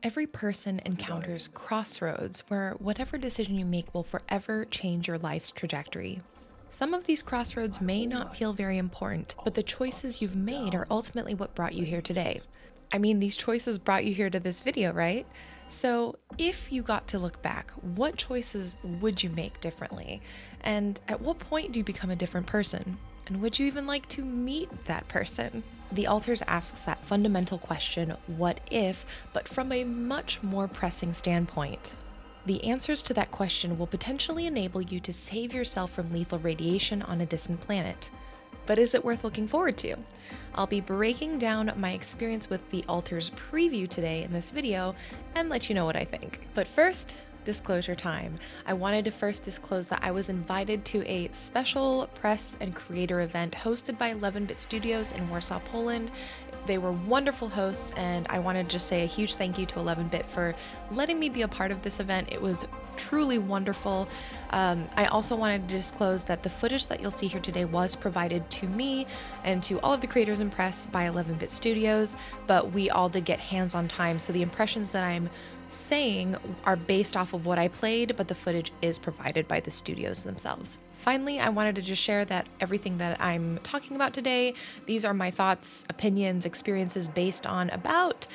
Every person encounters crossroads where whatever decision you make will forever change your life's trajectory. Some of these crossroads may not feel very important, but the choices you've made are ultimately what brought you here today. I mean, these choices brought you here to this video, right? So, if you got to look back, what choices would you make differently? And at what point do you become a different person? And would you even like to meet that person? The Altars asks that fundamental question, what if, but from a much more pressing standpoint. The answers to that question will potentially enable you to save yourself from lethal radiation on a distant planet. But is it worth looking forward to? I'll be breaking down my experience with the Altars preview today in this video and let you know what I think. But first, disclosure time. I wanted to first disclose that I was invited to a special press and creator event hosted by 11-Bit Studios in Warsaw, Poland. They were wonderful hosts, and I wanted to just say a huge thank you to 11-Bit for letting me be a part of this event. It was truly wonderful. I also wanted to disclose that the footage that you'll see here today was provided to me and to all of the creators and press by 11-Bit Studios, but we all did get hands-on time, so the impressions that I'm saying are based off of what I played, but the footage is provided by the studios themselves. Finally, I wanted to just share that everything that I'm talking about today, these are my thoughts, opinions, experiences based on about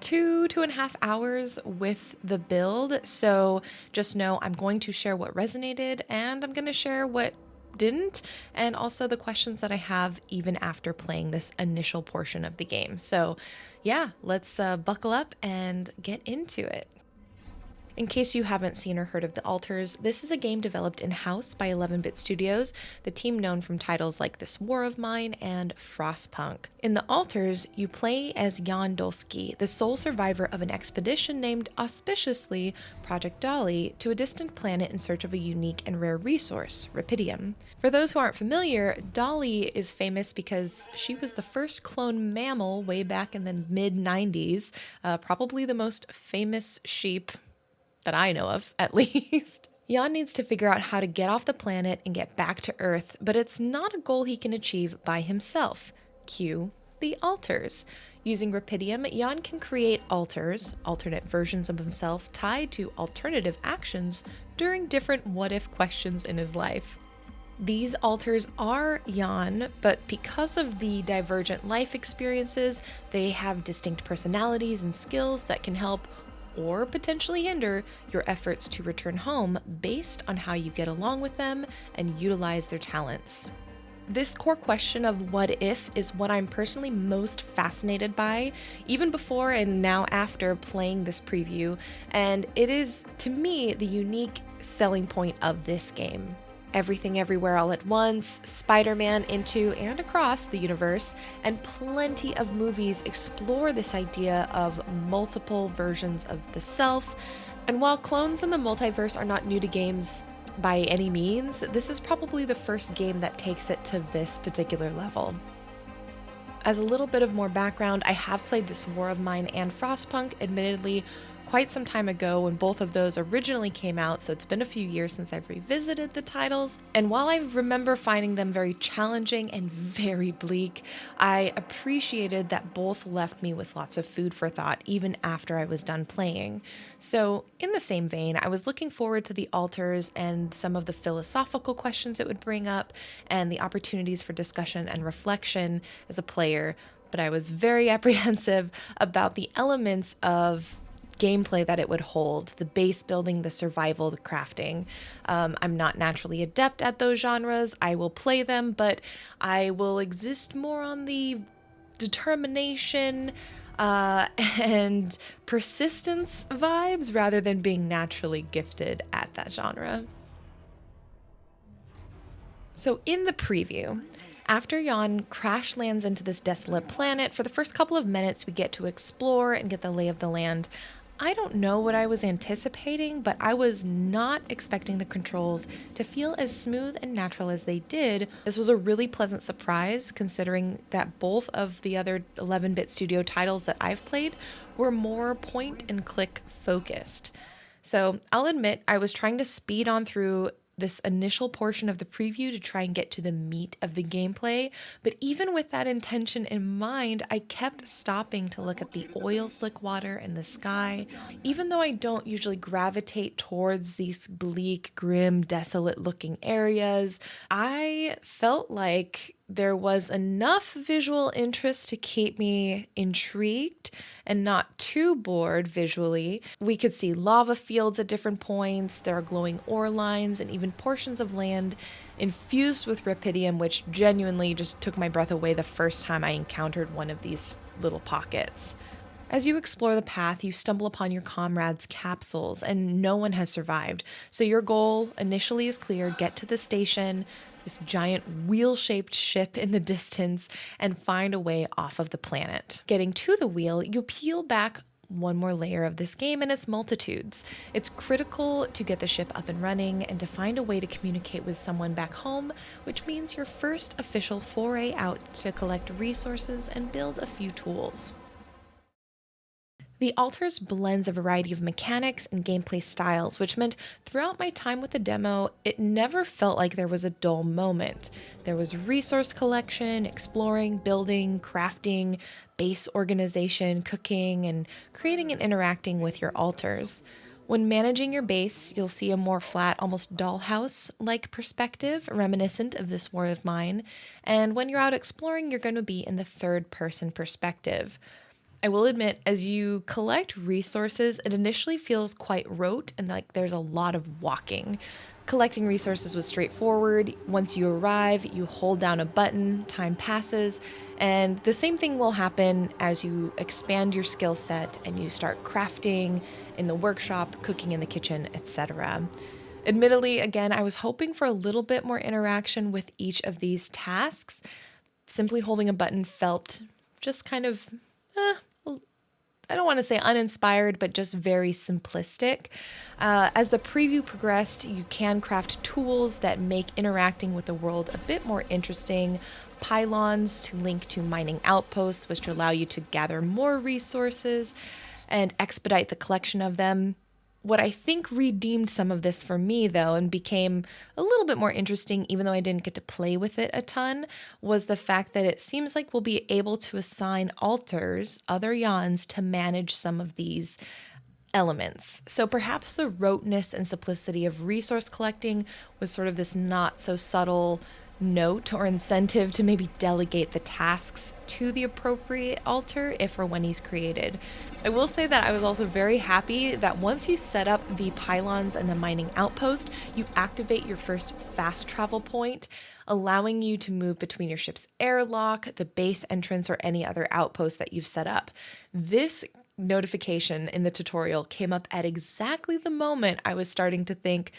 2.5 hours with the build. So just know I'm going to share what resonated and I'm going to share what didn't, and also the questions that I have even after playing this initial portion of the game. So yeah, let's buckle up and get into it. In case you haven't seen or heard of The Altars, this is a game developed in-house by 11-Bit Studios, the team known from titles like This War of Mine and Frostpunk. In The Altars, you play as Jan Dolski, the sole survivor of an expedition named auspiciously Project Dolly to a distant planet in search of a unique and rare resource, Rapidium. For those who aren't familiar, Dolly is famous because she was the first clone mammal way back in the mid-90s, probably the most famous sheep that I know of, at least. Jan needs to figure out how to get off the planet and get back to Earth, but it's not a goal he can achieve by himself. Cue the Altars. Using Rapidium, Jan can create altars, alternate versions of himself tied to alternative actions during different what-if questions in his life. These altars are Jan, but because of the divergent life experiences, they have distinct personalities and skills that can help or potentially hinder your efforts to return home based on how you get along with them and utilize their talents. This core question of what if is what I'm personally most fascinated by, even before and now after playing this preview, and it is, to me, the unique selling point of this game. Everything Everywhere All at Once, Spider-Man into and across the universe, and plenty of movies explore this idea of multiple versions of the self. And while clones in the multiverse are not new to games by any means, this is probably the first game that takes it to this particular level. As a little bit of more background, I have played This War of Mine and Frostpunk, admittedly quite some time ago when both of those originally came out, so it's been a few years since I've revisited the titles. And while I remember finding them very challenging and very bleak, I appreciated that both left me with lots of food for thought even after I was done playing. So in the same vein, I was looking forward to the Altars and some of the philosophical questions it would bring up and the opportunities for discussion and reflection as a player, but I was very apprehensive about the elements of gameplay that it would hold, the base building, the survival, the crafting. I'm not naturally adept at those genres. I will play them, but I will exist more on the determination and persistence vibes rather than being naturally gifted at that genre. So in the preview, after Jan crash lands into this desolate planet, for the first couple of minutes we get to explore and get the lay of the land. I don't know what I was anticipating, but I was not expecting the controls to feel as smooth and natural as they did. This was a really pleasant surprise considering that both of the other 11-Bit Studio titles that I've played were more point and click focused. So I'll admit I was trying to speed on through this initial portion of the preview to try and get to the meat of the gameplay, but even with that intention in mind, I kept stopping to look at the oil slick water and the sky. Even though I don't usually gravitate towards these bleak, grim, desolate-looking areas, I felt like there was enough visual interest to keep me intrigued and not too bored visually. We could see lava fields at different points, there are glowing ore lines, and even portions of land infused with rupidium, which genuinely just took my breath away the first time I encountered one of these little pockets. As you explore the path, you stumble upon your comrades' capsules, and no one has survived. So your goal initially is clear: get to the station, this giant wheel-shaped ship in the distance, and find a way off of the planet. Getting to the wheel, you peel back one more layer of this game and its multitudes. It's critical to get the ship up and running and to find a way to communicate with someone back home, which means your first official foray out to collect resources and build a few tools. The Altars blends a variety of mechanics and gameplay styles, which meant throughout my time with the demo, it never felt like there was a dull moment. There was resource collection, exploring, building, crafting, base organization, cooking, and creating and interacting with your altars. When managing your base, you'll see a more flat, almost dollhouse-like perspective, reminiscent of this War of Mine. And when you're out exploring, you're going to be in the third-person perspective. I will admit, as you collect resources, it initially feels quite rote and like there's a lot of walking. Collecting resources was straightforward. Once you arrive, you hold down a button, time passes, and the same thing will happen as you expand your skill set and you start crafting in the workshop, cooking in the kitchen, etc. Admittedly, again, I was hoping for a little bit more interaction with each of these tasks. Simply holding a button felt just kind of I don't want to say uninspired, but just very simplistic. As the preview progressed, you can craft tools that make interacting with the world a bit more interesting. Pylons to link to mining outposts, which allow you to gather more resources and expedite the collection of them. What I think redeemed some of this for me, though, and became a little bit more interesting, even though I didn't get to play with it a ton, was the fact that it seems like we'll be able to assign altars, other Jans, to manage some of these elements. So perhaps the roteness and simplicity of resource collecting was sort of this not so subtle note or incentive to maybe delegate the tasks to the appropriate altar if or when he's created. I will say that I was also very happy that once you set up the pylons and the mining outpost, you activate your first fast travel point, allowing you to move between your ship's airlock, the base entrance, or any other outpost that you've set up. This notification in the tutorial came up at exactly the moment I was starting to think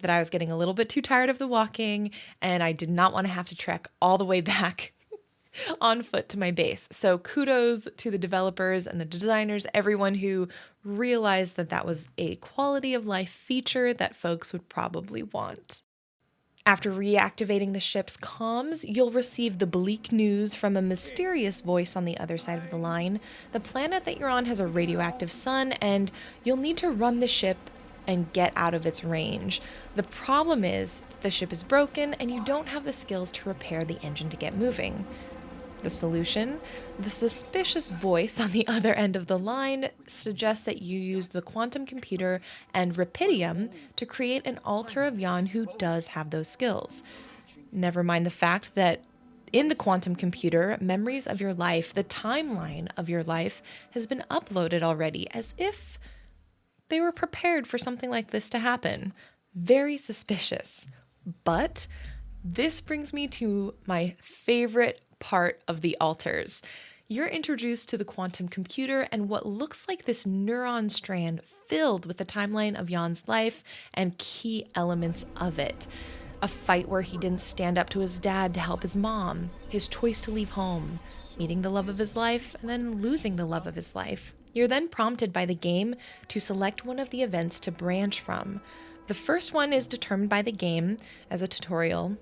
that I was getting a little bit too tired of the walking and I did not want to have to trek all the way back on foot to my base. So kudos to the developers and the designers, everyone who realized that that was a quality of life feature that folks would probably want. After reactivating the ship's comms, you'll receive the bleak news from a mysterious voice on the other side of the line. The planet that you're on has a radioactive sun, and you'll need to run the ship and get out of its range. The problem is the ship is broken and you don't have the skills to repair the engine to get moving. The solution? The suspicious voice on the other end of the line suggests that you use the quantum computer and rupidium to create an altar of Jan who does have those skills. Never mind the fact that in the quantum computer, memories of your life, the timeline of your life, has been uploaded already, as if they were prepared for something like this to happen. Very suspicious. But this brings me to my favorite part of the altars. You're introduced to the quantum computer and what looks like this neuron strand filled with the timeline of Jan's life and key elements of it. A fight where he didn't stand up to his dad to help his mom, his choice to leave home, meeting the love of his life, and then losing the love of his life. You're then prompted by the game to select one of the events to branch from. The first one is determined by the game as a tutorial.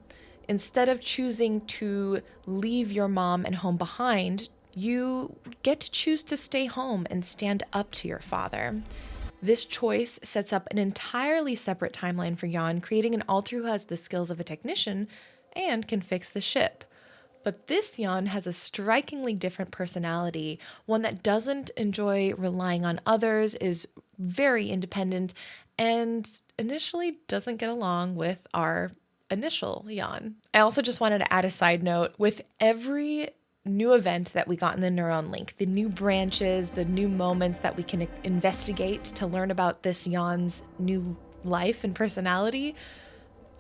Instead of choosing to leave your mom and home behind, you get to choose to stay home and stand up to your father. This choice sets up an entirely separate timeline for Jan, creating an alter who has the skills of a technician and can fix the ship. But this Jan has a strikingly different personality, one that doesn't enjoy relying on others, is very independent, and initially doesn't get along with our initial Jan. I also just wanted to add a side note. With every new event that we got in the Neuron Link, the new branches, the new moments that we can investigate to learn about this Jan's new life and personality,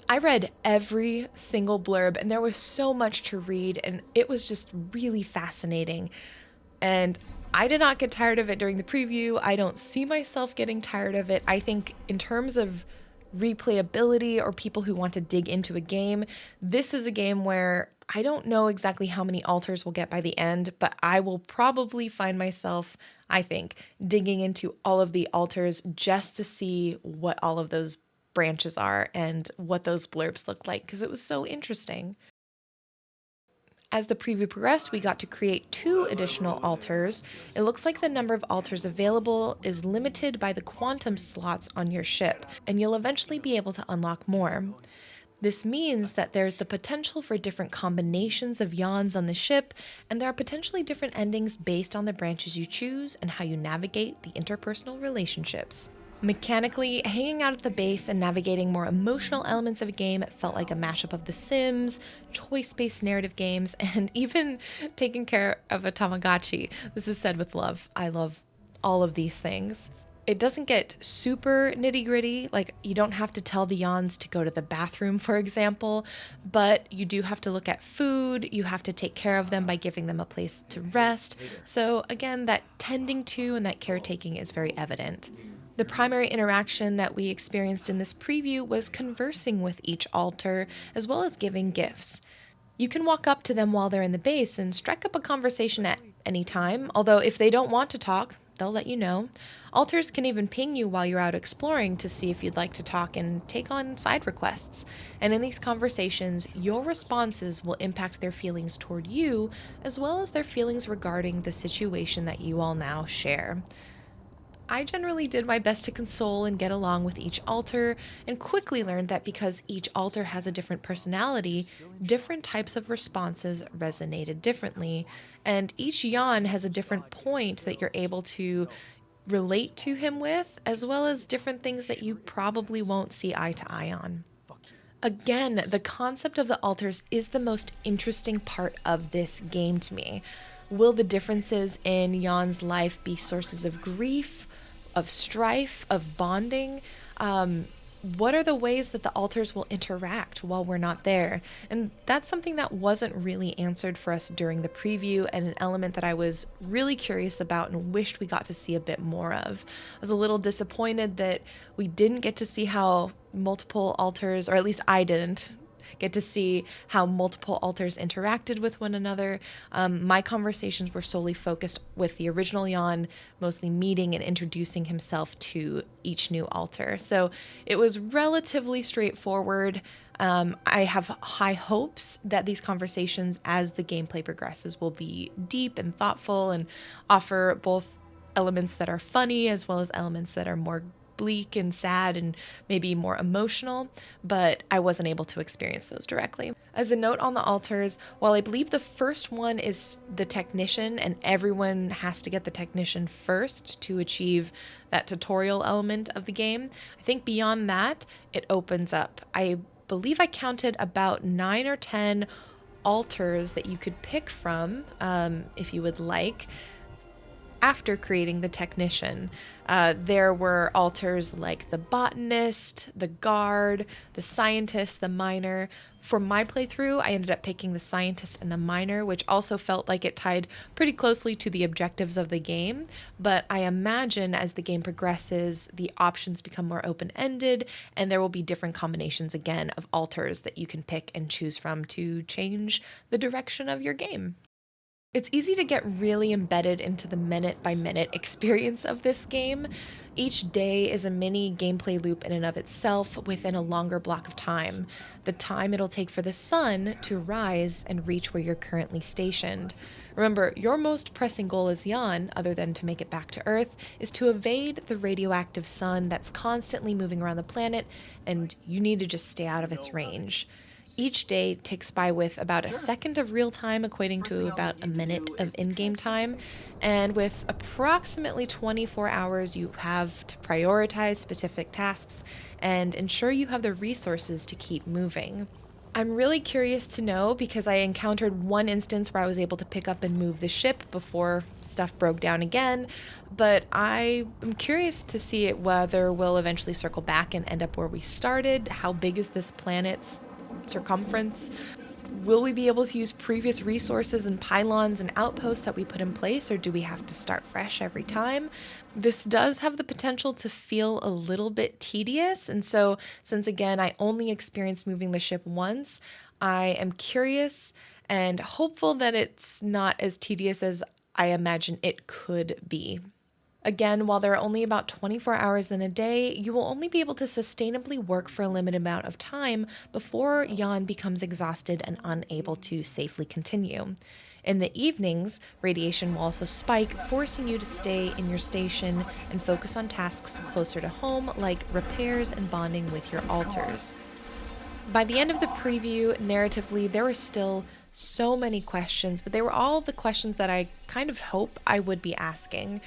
I read every single blurb, and there was so much to read, and it was just really fascinating. And I did not get tired of it during the preview. I don't see myself getting tired of it. I think in terms of replayability or people who want to dig into a game, this is a game where I don't know exactly how many alters we'll get by the end, but I will probably find myself, I think, digging into all of the alters just to see what all of those branches are and what those blurbs look like, because it was so interesting. As the preview progressed, we got to create 2 additional alters. It looks like the number of alters available is limited by the quantum slots on your ship, and you'll eventually be able to unlock more. This means that there's the potential for different combinations of Jans on the ship, and there are potentially different endings based on the branches you choose and how you navigate the interpersonal relationships. Mechanically, hanging out at the base and navigating more emotional elements of a game felt like a mashup of The Sims, choice-based narrative games, and even taking care of a Tamagotchi. This is said with love. I love all of these things. It doesn't get super nitty-gritty, like you don't have to tell the Jans to go to the bathroom, for example, but you do have to look at food, you have to take care of them by giving them a place to rest. So again, that tending to and that caretaking is very evident. The primary interaction that we experienced in this preview was conversing with each alter, as well as giving gifts. You can walk up to them while they're in the base and strike up a conversation at any time, although if they don't want to talk, they'll let you know. Alters can even ping you while you're out exploring to see if you'd like to talk and take on side requests. And in these conversations, your responses will impact their feelings toward you, as well as their feelings regarding the situation that you all now share. I generally did my best to console and get along with each alter, and quickly learned that because each alter has a different personality, different types of responses resonated differently, and each Jan has a different point that you're able to relate to him with, as well as different things that you probably won't see eye to eye on. Again, the concept of the alters is the most interesting part of this game to me. Will the differences in Jan's life be sources of grief, of strife, of bonding? What are the ways that the alters will interact while we're not there? And that's something that wasn't really answered for us during the preview, and an element that I was really curious about and wished we got to see a bit more of. I was a little disappointed that we didn't get to see how multiple alters, or at least I didn't get to see how multiple alters interacted with one another. My conversations were solely focused with the original Jan, mostly meeting and introducing himself to each new alter. So it was relatively straightforward. I have high hopes that these conversations, as the gameplay progresses, will be deep and thoughtful and offer both elements that are funny as well as elements that are more bleak and sad and maybe more emotional, but I wasn't able to experience those directly. As a note on the alters, while I believe the first one is the technician and everyone has to get the technician first to achieve that tutorial element of the game, I think beyond that, it opens up. I believe I counted about 9 or 10 alters that you could pick from if you would like, after creating the technician. There were alters like the botanist, the guard, the scientist, the miner. For my playthrough, I ended up picking the scientist and the miner, which also felt like it tied pretty closely to the objectives of the game. But I imagine as the game progresses, the options become more open-ended, and there will be different combinations again of alters that you can pick and choose from to change the direction of your game. It's easy to get really embedded into the minute-by-minute experience of this game. Each day is a mini gameplay loop in and of itself within a longer block of time. The time it'll take for the sun to rise and reach where you're currently stationed. Remember, your most pressing goal as Jan, other than to make it back to Earth, is to evade the radioactive sun that's constantly moving around the planet, and you need to just stay out of its range. Each day ticks by with about a second of real time, equating to about a minute of in game time. And with approximately 24 hours, you have to prioritize specific tasks and ensure you have the resources to keep moving. I'm really curious to know because I encountered one instance where I was able to pick up and move the ship before stuff broke down again, but I am curious to see whether we'll eventually circle back and end up where we started. How big is this planet's circumference? Will we be able to use previous resources and pylons and outposts that we put in place, or do we have to start fresh every time? This does have the potential to feel a little bit tedious, and so since again I only experienced moving the ship once, I am curious and hopeful that it's not as tedious as I imagine it could be. Again, while there are only about 24 hours in a day, you will only be able to sustainably work for a limited amount of time before Jan becomes exhausted and unable to safely continue. In the evenings, radiation will also spike, forcing you to stay in your station and focus on tasks closer to home, like repairs and bonding with your alters. By the end of the preview, narratively, there were still so many questions, but they were all the questions that I kind of hope I would be asking.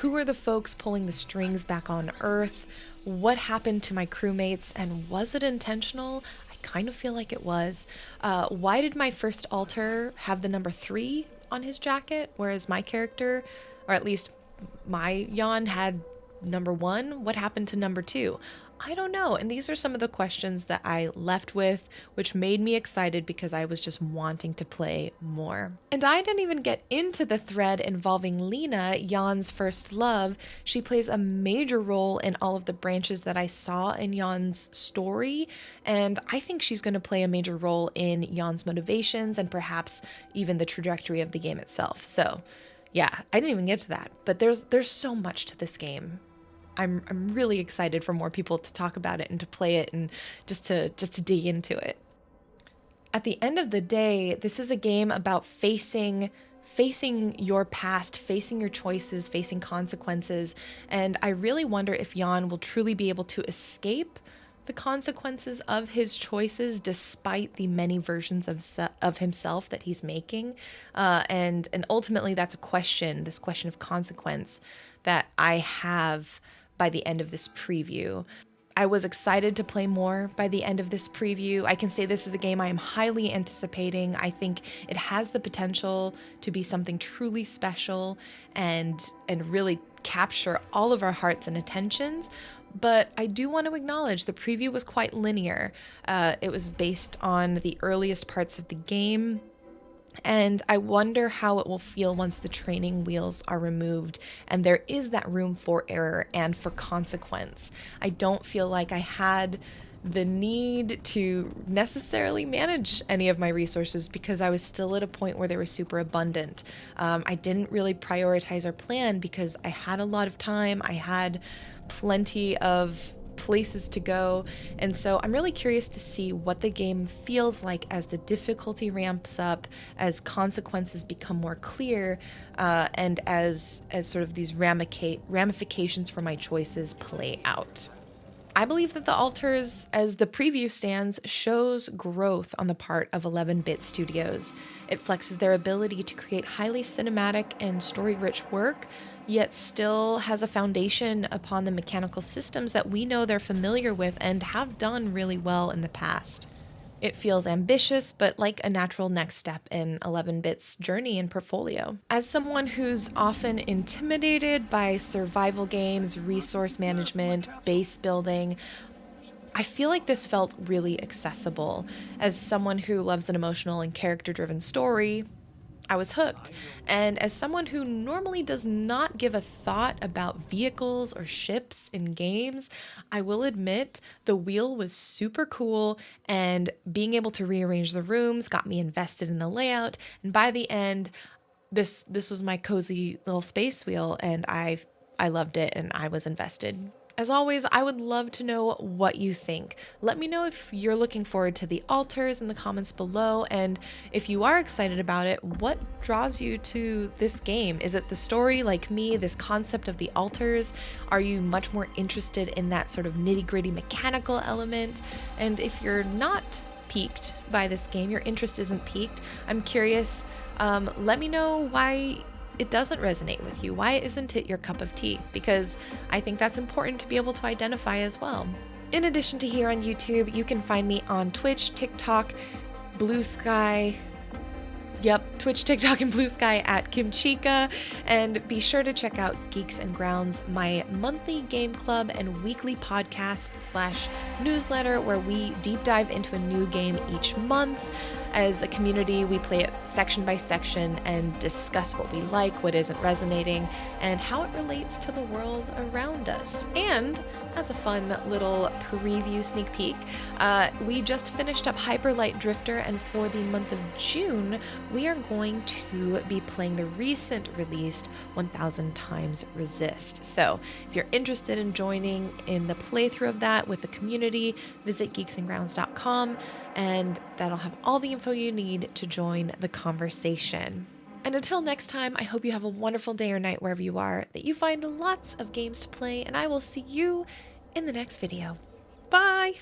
Who are the folks pulling the strings back on Earth? What happened to my crewmates, and was it intentional? I kind of feel like it was. Why did my first alter have the number 3 on his jacket, whereas my character, or at least my Jan, had number 1? What happened to number 2? I don't know. And these are some of the questions that I left with, which made me excited because I was just wanting to play more. And I didn't even get into the thread involving Lena, Jan's first love. She plays a major role in all of the branches that I saw in Jan's story, and I think she's going to play a major role in Jan's motivations and perhaps even the trajectory of the game itself. So yeah, I didn't even get to that, but there's so much to this game. I'm really excited for more people to talk about it and to play it and just to dig into it. At the end of the day, this is a game about facing your past, facing your choices, facing consequences, and I really wonder if Jan will truly be able to escape the consequences of his choices despite the many versions of himself that he's making. And ultimately that's this question of consequence that I have by the end of this preview. I was excited to play more by the end of this preview. I can say this is a game I am highly anticipating. I think it has the potential to be something truly special and really capture all of our hearts and attentions. But I do want to acknowledge the preview was quite linear. It was based on the earliest parts of the game, and I wonder how it will feel once the training wheels are removed and there is that room for error and for consequence. I don't feel like I had the need to necessarily manage any of my resources because I was still at a point where they were super abundant. I didn't really prioritize our plan because I had a lot of time. I had plenty of places to go, and so I'm really curious to see what the game feels like as the difficulty ramps up, as consequences become more clear, and as sort of these ramifications for my choices play out. I believe that the alters, as the preview stands, shows growth on the part of 11-Bit Studios. It flexes their ability to create highly cinematic and story-rich work, yet still has a foundation upon the mechanical systems that we know they're familiar with and have done really well in the past. It feels ambitious, but like a natural next step in 11-Bit's journey and portfolio. As someone who's often intimidated by survival games, resource management, base building, I feel like this felt really accessible. As someone who loves an emotional and character-driven story, I was hooked. And as someone who normally does not give a thought about vehicles or ships in games, I will admit the wheel was super cool, and being able to rearrange the rooms got me invested in the layout. And by the end, this was my cozy little space wheel, and I loved it and I was invested. As always, I would love to know what you think. Let me know if you're looking forward to the altars in the comments below, and if you are excited about it, what draws you to this game? Is it the story like me, this concept of the altars? Are you much more interested in that sort of nitty-gritty mechanical element? And if you're not piqued by this game, your interest isn't piqued, I'm curious, let me know why it doesn't resonate with you. Why isn't it your cup of tea? Because I think that's important to be able to identify as well. In addition to here on YouTube, you can find me on Twitch, TikTok, Blue Sky. Yep, Twitch, TikTok, and Blue Sky at Kimchica. And be sure to check out Geeks and Grounds, my monthly game club and weekly podcast/newsletter where we deep dive into a new game each month. As a community, we play it section by section and discuss what we like, what isn't resonating, and how it relates to the world around us. And as a fun little preview sneak peek, we just finished up Hyper Light Drifter, and for the month of June, we are going to be playing the recent released 1000 Times Resist. So if you're interested in joining in the playthrough of that with the community, visit geeksandgrounds.com, and that'll have all the info you need to join the conversation. And until next time, I hope you have a wonderful day or night wherever you are, that you find lots of games to play, and I will see you in the next video. Bye!